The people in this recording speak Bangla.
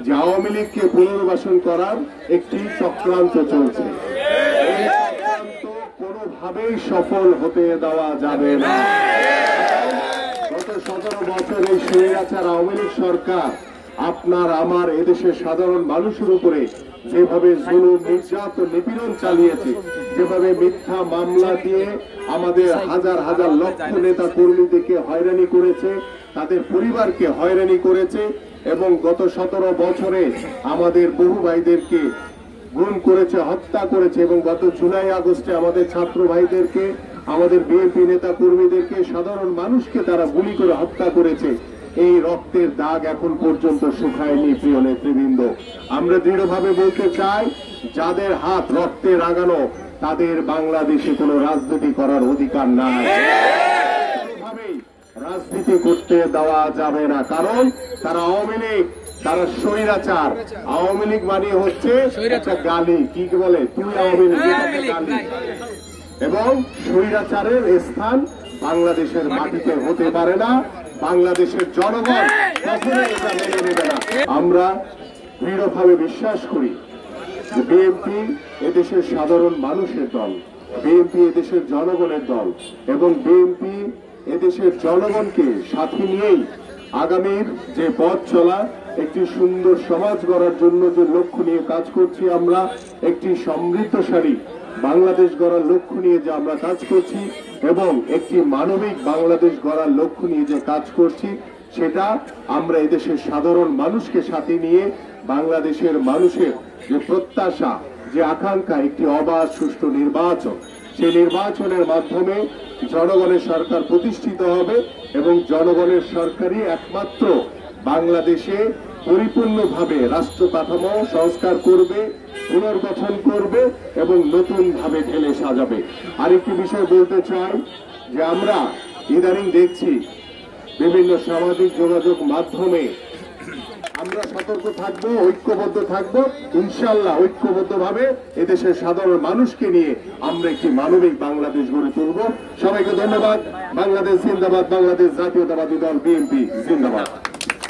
যে আওয়ামী লীগকে পুনর্বাসন করার একটি চক্রান্ত চলছে। এই চক্রান্ত কোনোভাবেই সফল হতে দেওয়া যাবে না। গত 17 বছর এই স্বৈরাচার আওয়ামী লীগ সরকার আপনার আমার এদেশের সাধারণ মানুষের উপরে যেভাবে জুলুম, নির্যাতন, নিপীড়ন চালিয়েছে, যেভাবে মিথ্যা মামলা দিয়ে আমাদের হাজার হাজার লক্ষ নেতা কর্মীদেরকে হয়রানি করেছে, তাদের পরিবারকে হয়রানি করেছে এবং গত 17 বছরে আমাদের বহু ভাইদেরকে গুম করেছে, হত্যা করেছে এবং গত জুলাই আগস্টে আমাদের ছাত্র ভাইদেরকে, আমাদের বিএনপি নেতা কর্মীদেরকে, সাধারণ মানুষকে তারা গুলি করে হত্যা করেছে। এই রক্তের দাগ এখন পর্যন্ত শুকায়নি। প্রিয় নেতৃবৃন্দ, আমরা দৃঢ়ভাবে বলতে চাই, যাদের হাত রক্তে রাঙানো তাদের বাংলাদেশে কোনো রাজনীতি করার অধিকার নাই। কোনোভাবেই রাজনীতি করতে দেওয়া যাবে না, কারণ তারা আওয়ামী লীগ, তারা স্বৈরাচার। আওয়ামী লীগ মানে হচ্ছে একটা গালি, কি বলে তুই আওয়ামী লীগ, গালি। এবং স্বৈরাচারের স্থান বাংলাদেশের মাটিতে হতে পারে না। বাংলাদেশের জনগণ কখনো এটা মেনে নেবে না। আমরা দৃঢ়ভাবে বিশ্বাস করি যে বিএনপি এদেশের সাধারণ মানুষের দল, বিএনপি এদেশের জনগণের দল এবং বিএনপি এদেশের জনগণকে সাথে নিয়েই আগামীর যে পথ চলা, একটি সুন্দর সমাজ গড়ার জন্য যে লক্ষ্য নিয়ে কাজ করছি, আমরা একটি সমৃদ্ধশালী বাংলাদেশ গড়ার লক্ষ্য নিয়ে যে আমরা কাজ করছি এবং একটি মানবিক বাংলাদেশ গড়ার লক্ষ্য নিয়ে যে কাজ করছি, সেটা আমরা এদেশের সাধারণ মানুষকে সাথে নিয়ে বাংলাদেশের মানুষের যে প্রত্যাশা, যে আকাঙ্ক্ষা, একটি অবাধ সুষ্ঠু নির্বাচন, সেই নির্বাচনের মাধ্যমে জনগণের সরকার প্রতিষ্ঠিত হবে এবং জনগণের সরকারই একমাত্র বাংলাদেশে পরিপূর্ণভাবে রাষ্ট্র কাঠামো সংস্কার করবে, পুনর্গঠন করবে এবং নতুন ভাবে ঢেলে সাজাবে। আরেকটি বিষয় বলতে চাই যে আমরা ইদানিং দেখছি বিভিন্ন সামাজিক যোগাযোগ মাধ্যমে, আমরা সতর্ক থাকবো, ঐক্যবদ্ধ থাকবো, ইনশাআল্লাহ ঐক্যবদ্ধভাবে এদেশের সাধারণ মানুষকে নিয়ে আমরা একটি মানবিক বাংলাদেশ গড়ে তুলব। সবাইকে ধন্যবাদ। বাংলাদেশ জিন্দাবাদ, বাংলাদেশ জাতীয়তাবাদী দল বিএনপি জিন্দাবাদ।